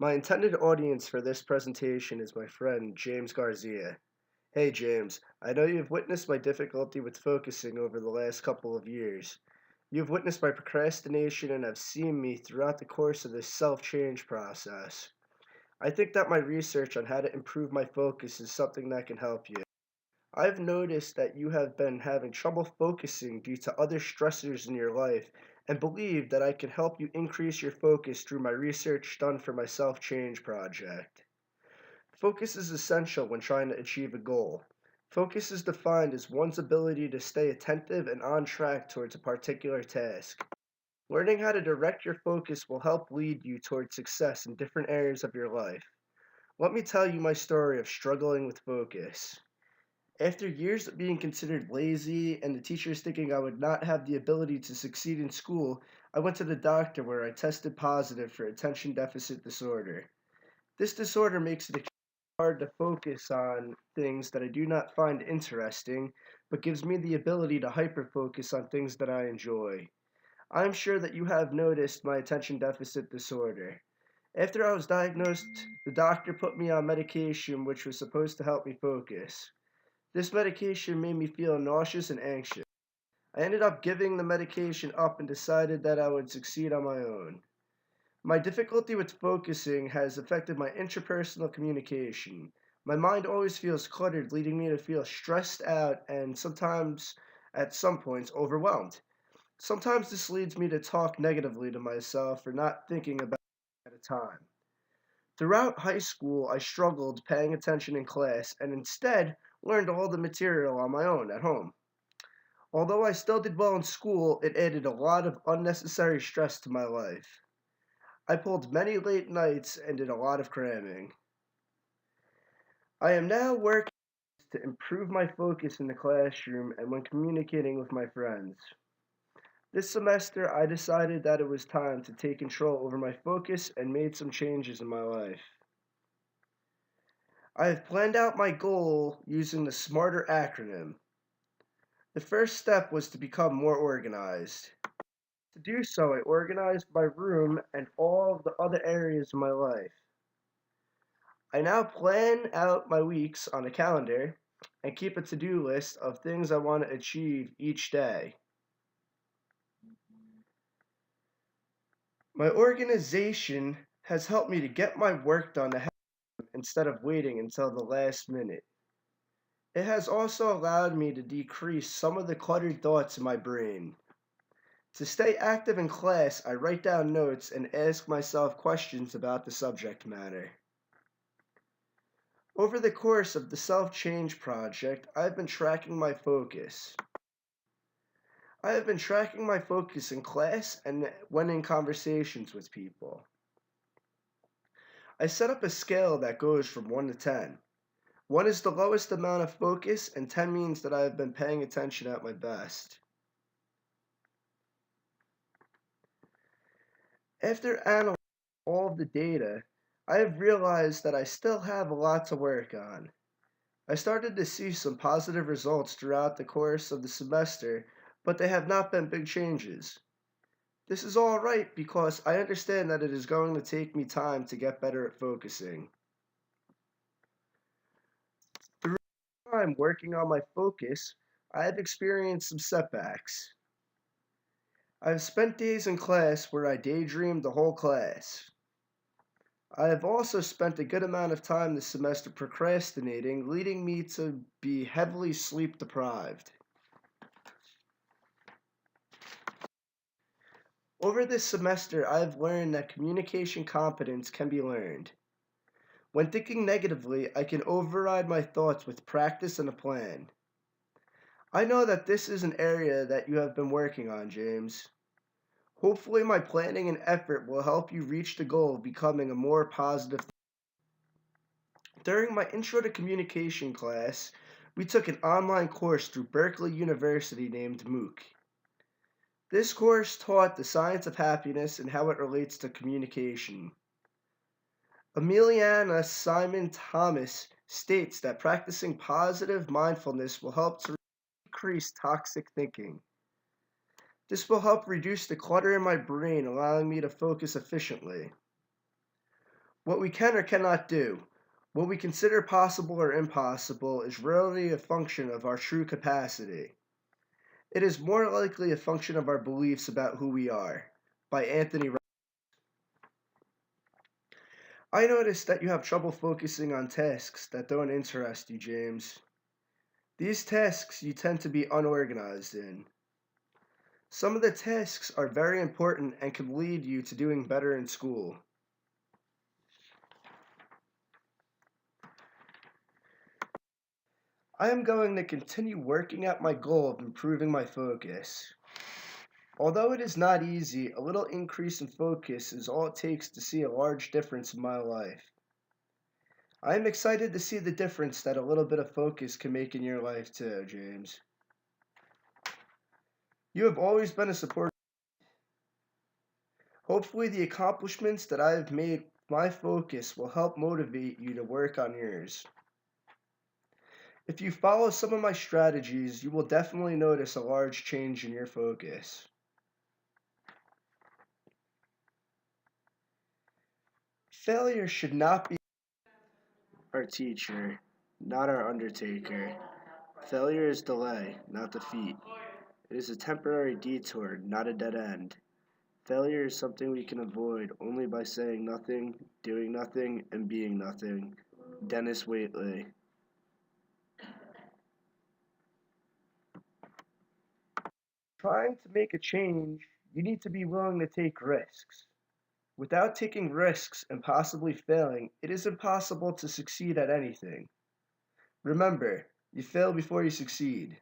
My intended audience for this presentation is my friend James Garcia. Hey James, I know you've witnessed my difficulty with focusing over the last couple of years. You've witnessed my procrastination and have seen me throughout the course of this self-change process. I think that my research on how to improve my focus is something that can help you. I've noticed that you have been having trouble focusing due to other stressors in your life and believe that I can help you increase your focus through my research done for my self change project. Focus is essential when trying to achieve a goal. Focus is defined as one's ability to stay attentive and on track towards a particular task. Learning how to direct your focus will help lead you towards success in different areas of your life. Let me tell you my story of struggling with focus. After years of being considered lazy and the teachers thinking I would not have the ability to succeed in school, I went to the doctor where I tested positive for attention deficit disorder. This disorder makes it hard to focus on things that I do not find interesting, but gives me the ability to hyper-focus on things that I enjoy. I'm sure that you have noticed my attention deficit disorder. After I was diagnosed, the doctor put me on medication which was supposed to help me focus. This medication made me feel nauseous and anxious. I ended up giving the medication up and decided that I would succeed on my own. My difficulty with focusing has affected my interpersonal communication. My mind always feels cluttered, leading me to feel stressed out and sometimes, at some points, overwhelmed. Sometimes this leads me to talk negatively to myself for not thinking about it at a time. Throughout high school, I struggled paying attention in class and instead learned all the material on my own at home. Although I still did well in school, it added a lot of unnecessary stress to my life. I pulled many late nights and did a lot of cramming. I am now working to improve my focus in the classroom and when communicating with my friends. This semester, I decided that it was time to take control over my focus and made some changes in my life. I have planned out my goal using the SMARTER acronym. The first step was to become more organized. To do so, I organized my room and all of the other areas of my life. I now plan out my weeks on a calendar and keep a to-do list of things I want to achieve each day. My organization has helped me to get my work done ahead instead of waiting until the last minute. It has also allowed me to decrease some of the cluttered thoughts in my brain. To stay active in class, I write down notes and ask myself questions about the subject matter. Over the course of the self-change project, I've been tracking my focus. I have been tracking my focus in class and when in conversations with people. I set up a scale that goes from 1 to 10. 1 is the lowest amount of focus, and 10 means that I have been paying attention at my best. After analyzing all of the data, I have realized that I still have a lot to work on. I started to see some positive results throughout the course of the semester, but they have not been big changes. This is all right because I understand that it is going to take me time to get better at focusing. Through time working on my focus, I have experienced some setbacks. I've spent days in class where I daydreamed the whole class. I have also spent a good amount of time this semester procrastinating, leading me to be heavily sleep deprived. Over this semester, I have learned that communication competence can be learned. When thinking negatively, I can override my thoughts with practice and a plan. I know that this is an area that you have been working on, James. Hopefully, my planning and effort will help you reach the goal of becoming a more positive. During my Intro to Communication class, we took an online course through Berkeley University named MOOC. This course taught the science of happiness and how it relates to communication. Emiliana Simon Thomas states that practicing positive mindfulness will help to decrease toxic thinking. This will help reduce the clutter in my brain, allowing me to focus efficiently. What we can or cannot do, what we consider possible or impossible, is rarely a function of our true capacity. It is more likely a function of our beliefs about who we are. By Anthony. I noticed that you have trouble focusing on tasks that don't interest you, James. These tasks you tend to be unorganized in. Some of the tasks are very important and can lead you to doing better in school. I am going to continue working at my goal of improving my focus. Although it is not easy, a little increase in focus is all it takes to see a large difference in my life. I am excited to see the difference that a little bit of focus can make in your life too, James. You have always been a supporter. Hopefully the accomplishments that I have made with my focus will help motivate you to work on yours. If you follow some of my strategies, you will definitely notice a large change in your focus. Failure should not be our teacher, not our undertaker. Failure is delay, not defeat. It is a temporary detour, not a dead end. Failure is something we can avoid only by saying nothing, doing nothing, and being nothing. Dennis Waitley. Trying to make a change, you need to be willing to take risks. Without taking risks and possibly failing, it is impossible to succeed at anything. Remember, you fail before you succeed.